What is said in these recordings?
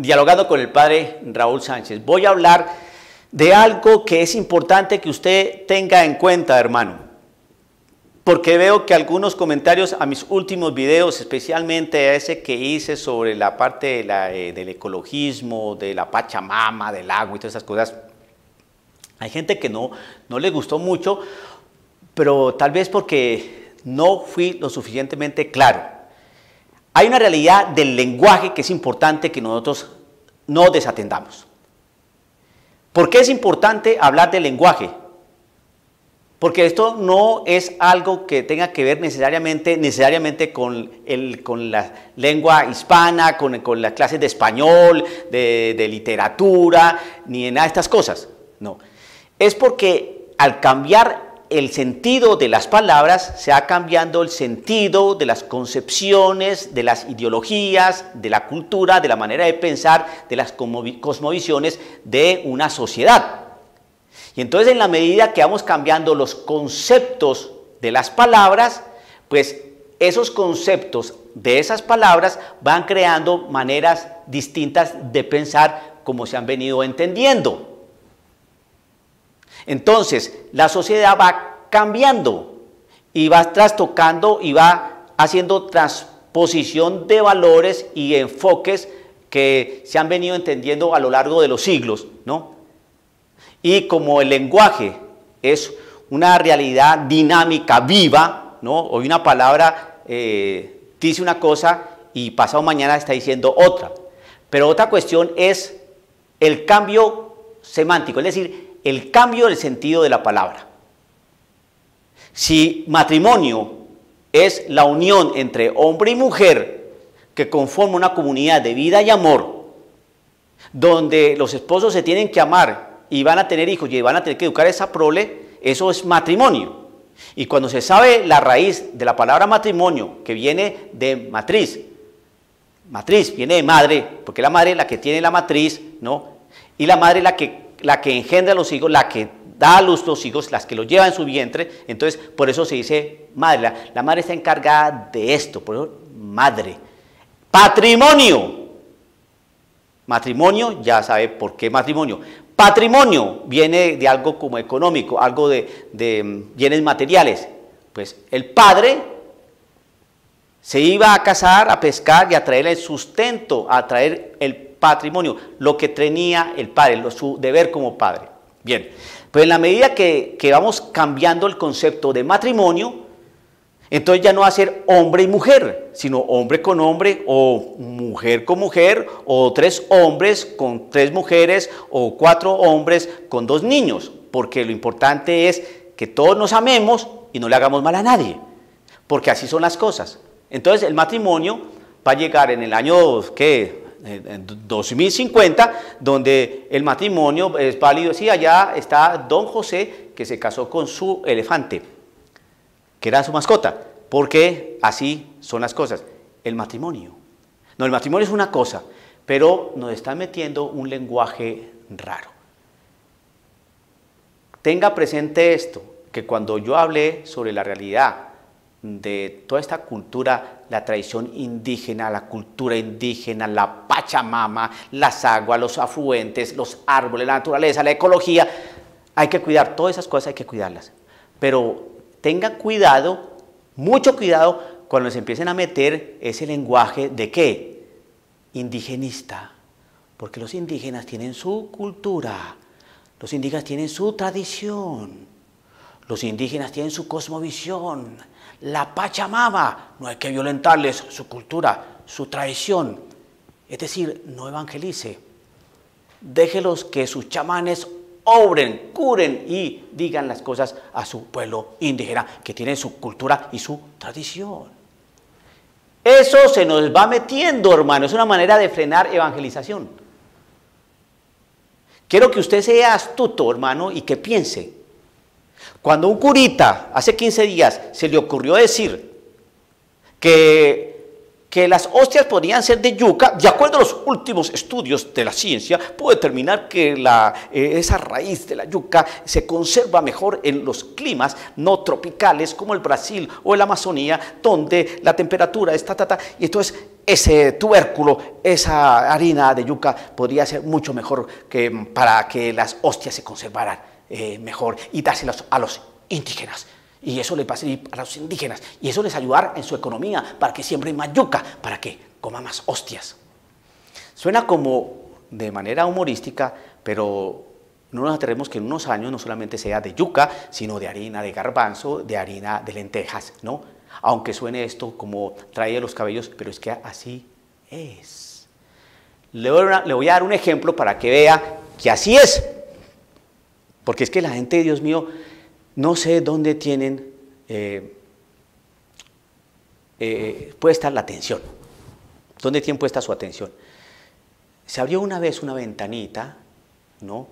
dialogando con el padre Raúl Sánchez. Voy a hablar de algo que es importante que usted tenga en cuenta, hermano, porque veo que algunos comentarios a mis últimos videos, especialmente a ese que hice sobre la parte de del ecologismo, de la Pachamama, del agua y todas esas cosas, hay gente que no le gustó mucho, pero tal vez porque no fui lo suficientemente claro. Hay una realidad del lenguaje que es importante que nosotros no desatendamos. ¿Por qué es importante hablar del lenguaje? Porque esto no es algo que tenga que ver necesariamente con la lengua hispana, con las clases de español, de literatura, ni de nada de estas cosas. No. Es porque al cambiar el sentido de las palabras, se va cambiando el sentido de las concepciones, de las ideologías, de la cultura, de la manera de pensar, de las cosmovisiones de una sociedad. Y entonces, en la medida que vamos cambiando los conceptos de las palabras, pues esos conceptos de esas palabras van creando maneras distintas de pensar como se han venido entendiendo. Entonces, la sociedad va cambiando y va trastocando y va haciendo transposición de valores y enfoques que se han venido entendiendo a lo largo de los siglos, ¿no? Y como el lenguaje es una realidad dinámica, viva, ¿no? Hoy una palabra dice una cosa y pasado mañana está diciendo otra. Pero otra cuestión es el cambio semántico, es decir, el cambio del sentido de la palabra. Si matrimonio es la unión entre hombre y mujer que conforma una comunidad de vida y amor, donde los esposos se tienen que amar y van a tener hijos y van a tener que educar a esa prole, eso es matrimonio. Y cuando se sabe la raíz de la palabra matrimonio, que viene de matriz viene de madre, porque la madre es la que tiene la matriz, ¿no? Y la madre es la que engendra a los hijos, la que da a luz los hijos, las que los lleva en su vientre. Entonces, por eso se dice madre. La madre está encargada de esto, por eso madre. Patrimonio. Matrimonio, ya sabe por qué matrimonio. Patrimonio viene de algo como económico, algo de bienes materiales. Pues el padre se iba a cazar, a pescar y a traer el sustento, a traer el patrimonio, lo que tenía el padre, su deber como padre. Bien, pues en la medida que vamos cambiando el concepto de matrimonio, entonces ya no va a ser hombre y mujer, sino hombre con hombre, o mujer con mujer, o 3 hombres con 3 mujeres, o 4 hombres con 2 niños, porque lo importante es que todos nos amemos y no le hagamos mal a nadie, porque así son las cosas. Entonces el matrimonio va a llegar en el año, ¿qué?, en 2050, donde el matrimonio es válido. Sí, allá está don José, que se casó con su elefante, que era su mascota, porque así son las cosas. El matrimonio. No, el matrimonio es una cosa, pero nos están metiendo un lenguaje raro. Tenga presente esto, que cuando yo hablé sobre la realidad de toda esta cultura, la tradición indígena, la cultura indígena, la Pachamama, las aguas, los afluentes, los árboles, la naturaleza, la ecología, hay que cuidar todas esas cosas, hay que cuidarlas. Pero tengan cuidado, mucho cuidado, cuando se empiecen a meter ese lenguaje de ¿qué? Indigenista, porque los indígenas tienen su cultura, los indígenas tienen su tradición, los indígenas tienen su cosmovisión. La Pachamama, no hay que violentarles su cultura, su tradición. Es decir, no evangelice. Déjelos que sus chamanes obren, curen y digan las cosas a su pueblo indígena, que tiene su cultura y su tradición. Eso se nos va metiendo, hermano. Es una manera de frenar evangelización. Quiero que usted sea astuto, hermano, y que piense. Cuando un curita, hace 15 días, se le ocurrió decir que las hostias podían ser de yuca, de acuerdo a los últimos estudios de la ciencia, pudo determinar que esa raíz de la yuca se conserva mejor en los climas no tropicales como el Brasil o la Amazonía, donde la temperatura está, y entonces ese tubérculo, esa harina de yuca podría ser mucho mejor para que las hostias se conservaran mejor y dárselas a los indígenas. Y eso les va a servir a los indígenas y eso les ayudará en su economía para que siembren más yuca, para que coman más hostias. Suena como de manera humorística, pero no nos atrevemos que en unos años no solamente sea de yuca, sino de harina de garbanzo, de harina de lentejas, ¿no? Aunque suene esto como trae de los cabellos, pero es que así es. Le voy a dar un ejemplo para que vea que así es. Porque es que la gente, Dios mío, no sé dónde tienen puesta la atención. ¿Dónde tienen puesta su atención? Se abrió una vez una ventanita, ¿no?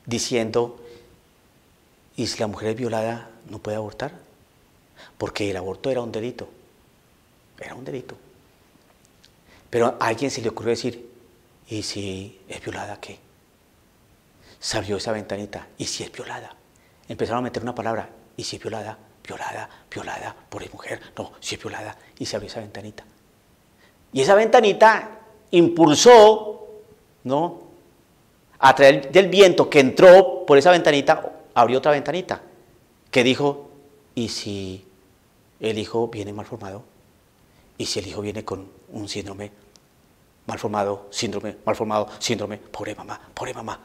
Diciendo, ¿y si la mujer es violada no puede abortar? Porque el aborto era un delito. Era un delito. Pero a alguien se le ocurrió decir, ¿y si es violada qué? Se abrió esa ventanita, ¿y si es violada? Empezaron a meter una palabra, ¿y si es violada? Violada, violada, por el mujer, no, si es violada, y se abrió esa ventanita. Y esa ventanita impulsó, ¿no? A través del viento que entró por esa ventanita, abrió otra ventanita, que dijo, ¿y si el hijo viene mal formado? ¿Y si el hijo viene con un síndrome mal formado, síndrome mal formado, síndrome, pobre mamá, pobre mamá?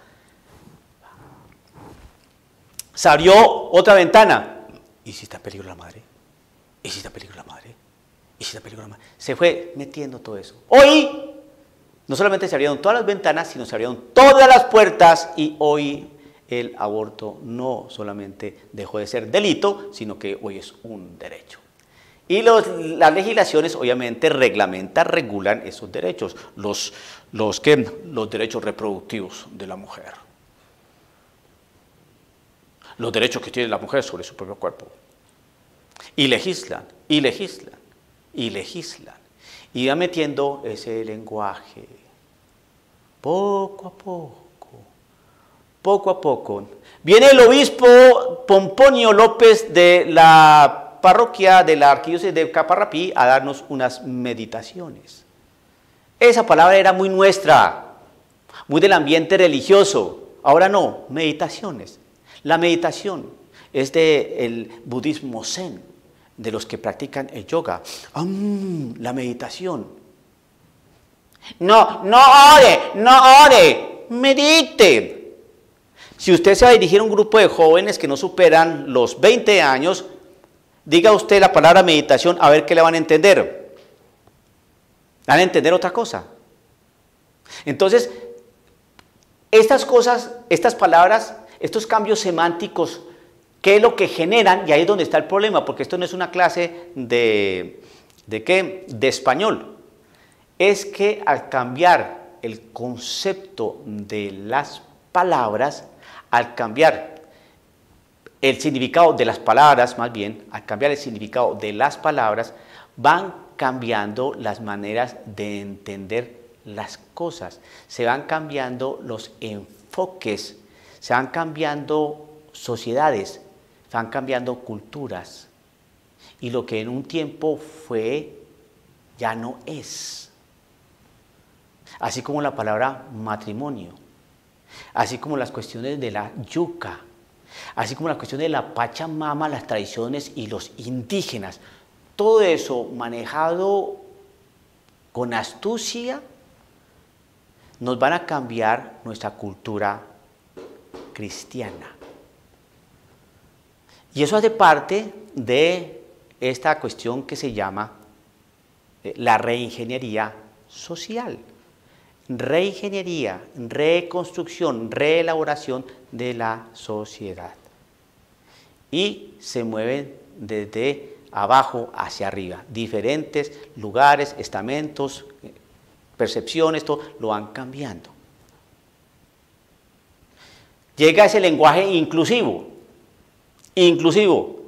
Se abrió otra ventana. ¿Y si está en peligro la madre? ¿Y si está en peligro la madre? ¿Y si está en peligro la madre? Se fue metiendo todo eso. Hoy, no solamente se abrieron todas las ventanas, sino se abrieron todas las puertas y hoy el aborto no solamente dejó de ser delito, sino que hoy es un derecho. Y las legislaciones obviamente regulan esos derechos, los derechos reproductivos de la mujer. Los derechos que tiene la mujer sobre su propio cuerpo. Y legislan, y legislan, y legislan. Y va metiendo ese lenguaje. Poco a poco, poco a poco. Viene el obispo Pomponio López de la parroquia de la arquidiócesis de Caparrapí a darnos unas meditaciones. Esa palabra era muy nuestra, muy del ambiente religioso. Ahora no, meditaciones. La meditación es del budismo zen, de los que practican el yoga. La meditación. No ore, medite. Si usted se va a dirigir a un grupo de jóvenes que no superan los 20 años, diga usted la palabra meditación, a ver qué le van a entender. ¿Van a entender otra cosa? Entonces, estas cosas, estas palabras, estos cambios semánticos, ¿qué es lo que generan? Y ahí es donde está el problema, porque esto no es una clase de español. Es que al cambiar el concepto de las palabras, al cambiar el significado de las palabras, más bien, al cambiar el significado de las palabras, van cambiando las maneras de entender las cosas, se van cambiando los enfoques, se van cambiando sociedades, se van cambiando culturas. Y lo que en un tiempo fue, ya no es. Así como la palabra matrimonio, así como las cuestiones de la yuca, así como la cuestión de la Pachamama, las tradiciones y los indígenas. Todo eso manejado con astucia nos van a cambiar nuestra cultura cristiana. Y eso hace parte de esta cuestión que se llama la reingeniería social. Reingeniería, reconstrucción, reelaboración de la sociedad. Y se mueven desde abajo hacia arriba. Diferentes lugares, estamentos, percepciones, todo lo van cambiando. Llega ese lenguaje inclusivo. Inclusivo.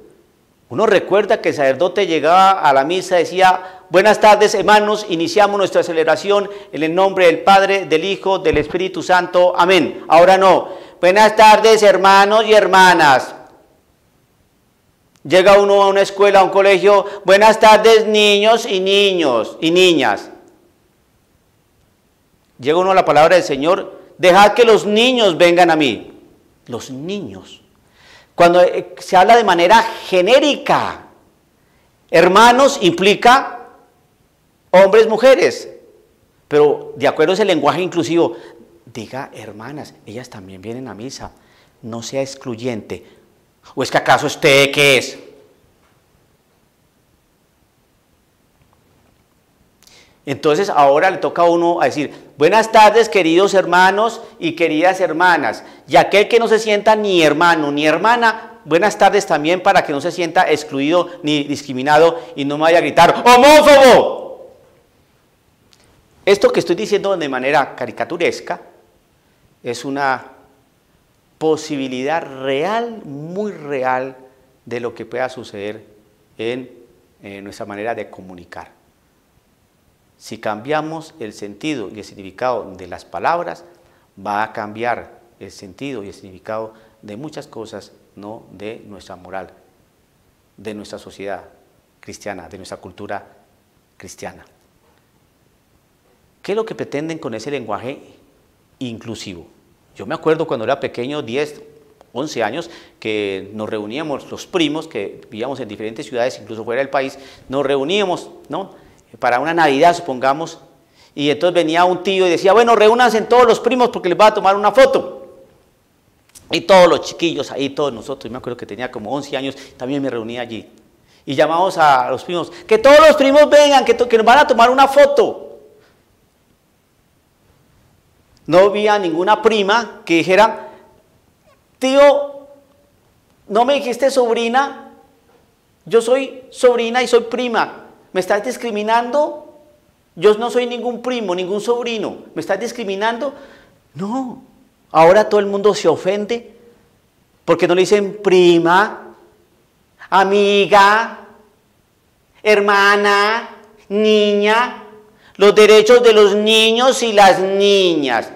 Uno recuerda que el sacerdote llegaba a la misa y decía: buenas tardes, hermanos, iniciamos nuestra celebración en el nombre del Padre, del Hijo, del Espíritu Santo. Amén. Ahora no. Buenas tardes, hermanos y hermanas. Llega uno a una escuela, a un colegio: buenas tardes, niños y niñas. Llega uno a la palabra del Señor, dejad que los niños vengan a mí. Los niños. Cuando se habla de manera genérica, hermanos implica hombres, mujeres, pero de acuerdo a ese lenguaje inclusivo, diga hermanas, ellas también vienen a misa, no sea excluyente. ¿O es que acaso usted qué es? Entonces ahora le toca a uno a decir, buenas tardes queridos hermanos y queridas hermanas, y aquel que no se sienta ni hermano ni hermana, buenas tardes también para que no se sienta excluido ni discriminado y no me vaya a gritar ¡homófobo! Esto que estoy diciendo de manera caricaturesca es una posibilidad real, muy real, de lo que pueda suceder en nuestra manera de comunicar. Si cambiamos el sentido y el significado de las palabras, va a cambiar el sentido y el significado de muchas cosas, no de nuestra moral, de nuestra sociedad cristiana, de nuestra cultura cristiana. ¿Qué es lo que pretenden con ese lenguaje inclusivo? Yo me acuerdo cuando era pequeño, 10, 11 años, que nos reuníamos los primos, que vivíamos en diferentes ciudades, incluso fuera del país, nos reuníamos, ¿no?, para una Navidad, supongamos, y entonces venía un tío y decía, bueno, reúnanse todos los primos porque les va a tomar una foto. Y todos los chiquillos ahí, todos nosotros, yo me acuerdo que tenía como 11 años, también me reuní allí. Y llamamos a los primos, que todos los primos vengan, que nos van a tomar una foto. No había ninguna prima que dijera, tío, ¿no me dijiste sobrina? Yo soy sobrina y soy prima. ¿Me estás discriminando? Yo no soy ningún primo, ningún sobrino. ¿Me estás discriminando? No. Ahora todo el mundo se ofende porque no le dicen prima, amiga, hermana, niña. Los derechos de los niños y las niñas.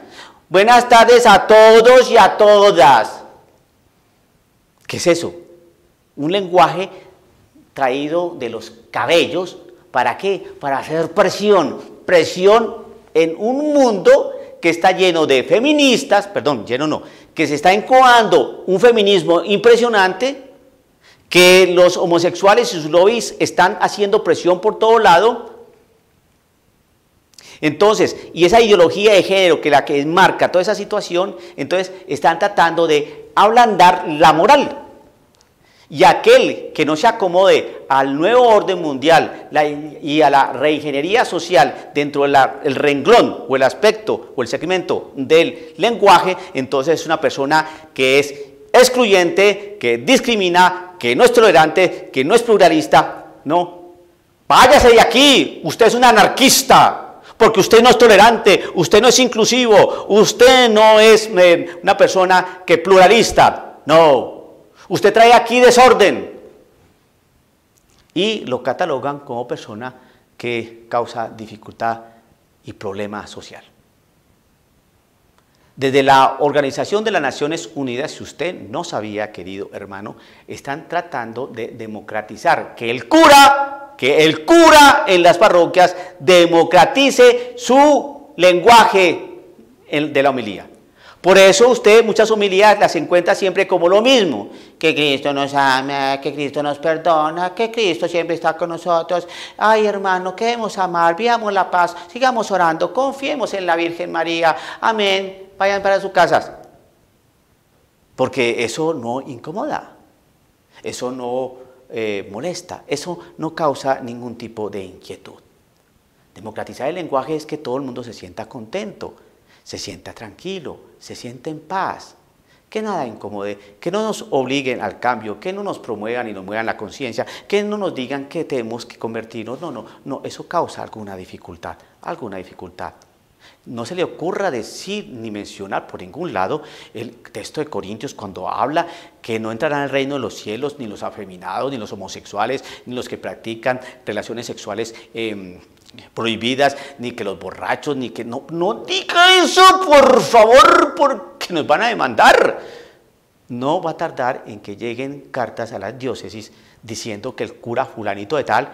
Buenas tardes a todos y a todas. ¿Qué es eso? Un lenguaje traído de los cabellos. ¿Para qué? Para hacer presión en un mundo que está lleno de feministas, que se está encoando un feminismo impresionante, que los homosexuales y sus lobbies están haciendo presión por todo lado. Entonces, y esa ideología de género que enmarca toda esa situación, entonces están tratando de ablandar la moral. Y aquel que no se acomode al nuevo orden mundial y a la reingeniería social dentro del renglón o el aspecto o el segmento del lenguaje, entonces es una persona que es excluyente, que discrimina, que no es tolerante, que no es pluralista. No, váyase de aquí, usted es un anarquista, porque usted no es tolerante, usted no es inclusivo, usted no es una persona que pluralista. No. Usted trae aquí desorden y lo catalogan como persona que causa dificultad y problema social. Desde la Organización de las Naciones Unidas, si usted no sabía, querido hermano, están tratando de democratizar, que el cura en las parroquias democratice su lenguaje de la homilía. Por eso usted muchas homilías las encuentra siempre como lo mismo, que Cristo nos ama, que Cristo nos perdona, que Cristo siempre está con nosotros. Ay, hermano, queremos amar, vivamos la paz, sigamos orando, confiemos en la Virgen María, amén, vayan para sus casas. Porque eso no incomoda, eso no molesta, eso no causa ningún tipo de inquietud. Democratizar el lenguaje es que todo el mundo se sienta contento, se sienta tranquilo, se sienta en paz, que nada incomode, que no nos obliguen al cambio, que no nos promuevan y nos muevan la conciencia, que no nos digan que tenemos que convertirnos, no, eso causa alguna dificultad. No se le ocurra decir ni mencionar por ningún lado el texto de Corintios cuando habla que no entrarán al reino de los cielos ni los afeminados, ni los homosexuales, ni los que practican relaciones sexuales prohibidas, ni que los borrachos, ni que no diga eso, por favor, porque nos van a demandar. No va a tardar en que lleguen cartas a las diócesis diciendo que el cura fulanito de tal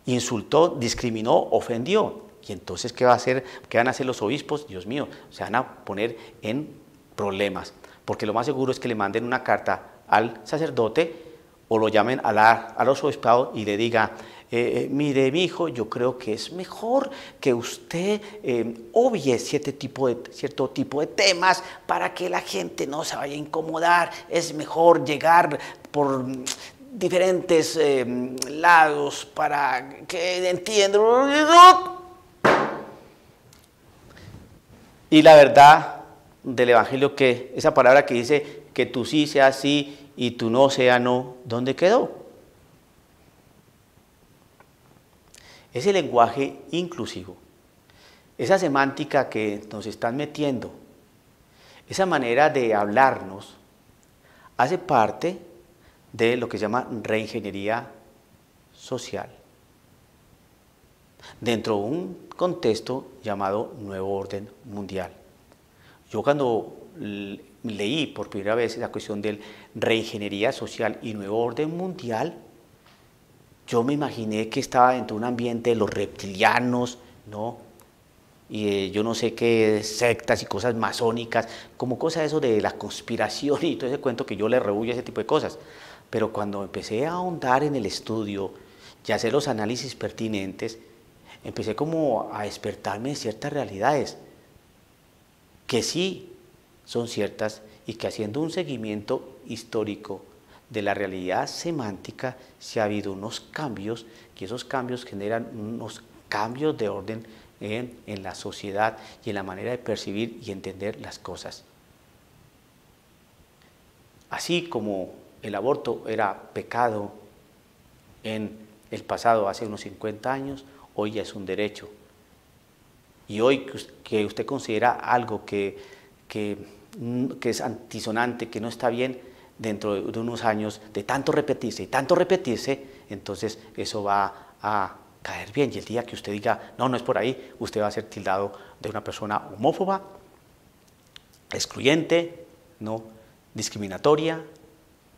insultó, discriminó, ofendió. Y entonces, ¿qué va a hacer? ¿Qué van a hacer los obispos? Dios mío, se van a poner en problemas, porque lo más seguro es que le manden una carta al sacerdote o lo llamen a los obispados y le diga, mire, mi hijo, yo creo que es mejor que usted obvie cierto tipo de temas para que la gente no se vaya a incomodar. Es mejor llegar por diferentes lados para que entiendan. Y la verdad del Evangelio, que esa palabra que dice que tú sí sea sí y tú no sea no, ¿dónde quedó? Ese lenguaje inclusivo, esa semántica que nos están metiendo, esa manera de hablarnos, hace parte de lo que se llama reingeniería social, dentro de un contexto llamado Nuevo Orden Mundial. Yo cuando leí por primera vez la cuestión de reingeniería social y Nuevo Orden Mundial, yo me imaginé que estaba dentro de un ambiente de los reptilianos, ¿no? Y yo no sé qué sectas y cosas masónicas, como cosas eso de la conspiración y todo ese cuento que yo le rehuyo a ese tipo de cosas. Pero cuando empecé a ahondar en el estudio y a hacer los análisis pertinentes, empecé como a despertarme de ciertas realidades que sí son ciertas y que haciendo un seguimiento histórico de la realidad semántica, sí ha habido unos cambios, que esos cambios generan unos cambios de orden en la sociedad y en la manera de percibir y entender las cosas. Así como el aborto era pecado en el pasado, hace unos 50 años, hoy ya es un derecho. Y hoy que usted considera algo que es antisonante, que no está bien, dentro de unos años, de tanto repetirse y tanto repetirse, entonces eso va a caer bien. Y el día que usted diga, no, no es por ahí, usted va a ser tildado de una persona homófoba, excluyente, no, discriminatoria,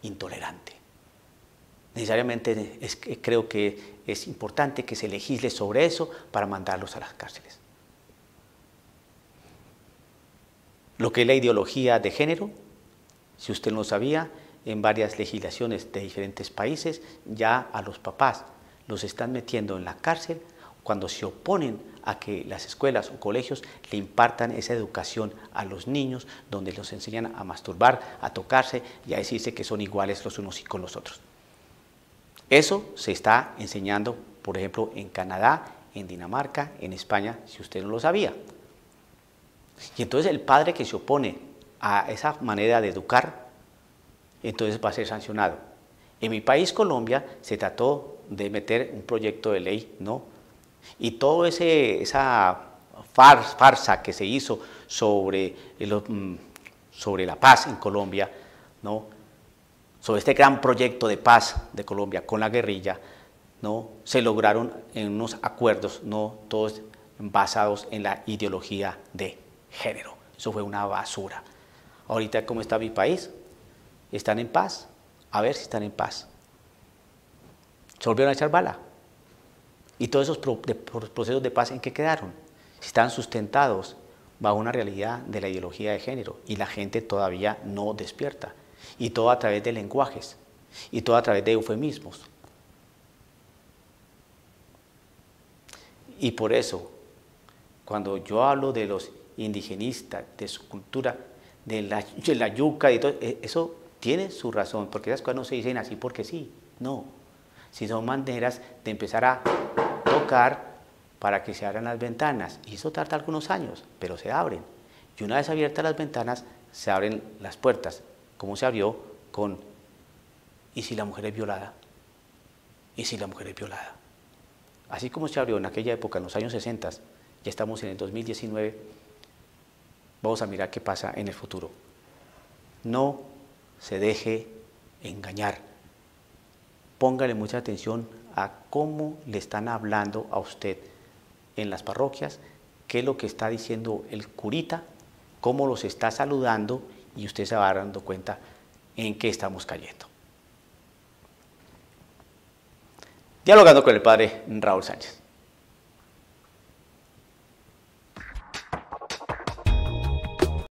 intolerante. Necesariamente creo que es importante que se legisle sobre eso para mandarlos a las cárceles. Lo que es la ideología de género, si usted no lo sabía, en varias legislaciones de diferentes países ya a los papás los están metiendo en la cárcel cuando se oponen a que las escuelas o colegios le impartan esa educación a los niños, donde los enseñan a masturbar, a tocarse y a decirse que son iguales los unos con los otros. Eso se está enseñando, por ejemplo, en Canadá, en Dinamarca, en España, si usted no lo sabía. Y entonces el padre que se opone a esa manera de educar, entonces va a ser sancionado. En mi país, Colombia, se trató de meter un proyecto de ley, ¿no? Y toda esa farsa que se hizo sobre la paz en Colombia, ¿no? Sobre este gran proyecto de paz de Colombia con la guerrilla, ¿no? Se lograron en unos acuerdos, ¿no? Todos basados en la ideología de género. Eso fue una basura. Ahorita, ¿cómo está mi país? ¿Están en paz? A ver si están en paz. ¿Se volvieron a echar bala? ¿Y todos esos procesos de paz en qué quedaron? Están sustentados bajo una realidad de la ideología de género y la gente todavía no despierta. Y todo a través de lenguajes y todo a través de eufemismos. Y por eso, cuando yo hablo de los indigenistas, de su cultura, de la yuca y todo, eso tiene su razón, porque esas cosas no se dicen así porque sí, no. Si son maneras de empezar a tocar para que se abran las ventanas, y eso tarda algunos años, pero se abren. Y una vez abiertas las ventanas, se abren las puertas, como se abrió con ¿y si la mujer es violada? ¿Y si la mujer es violada? Así como se abrió en aquella época, en los años 60, ya estamos en el 2019, vamos a mirar qué pasa en el futuro. No se deje engañar. Póngale mucha atención a cómo le están hablando a usted en las parroquias, qué es lo que está diciendo el curita, cómo los está saludando y usted se va dando cuenta en qué estamos cayendo. Dialogando con el padre Raúl Sánchez.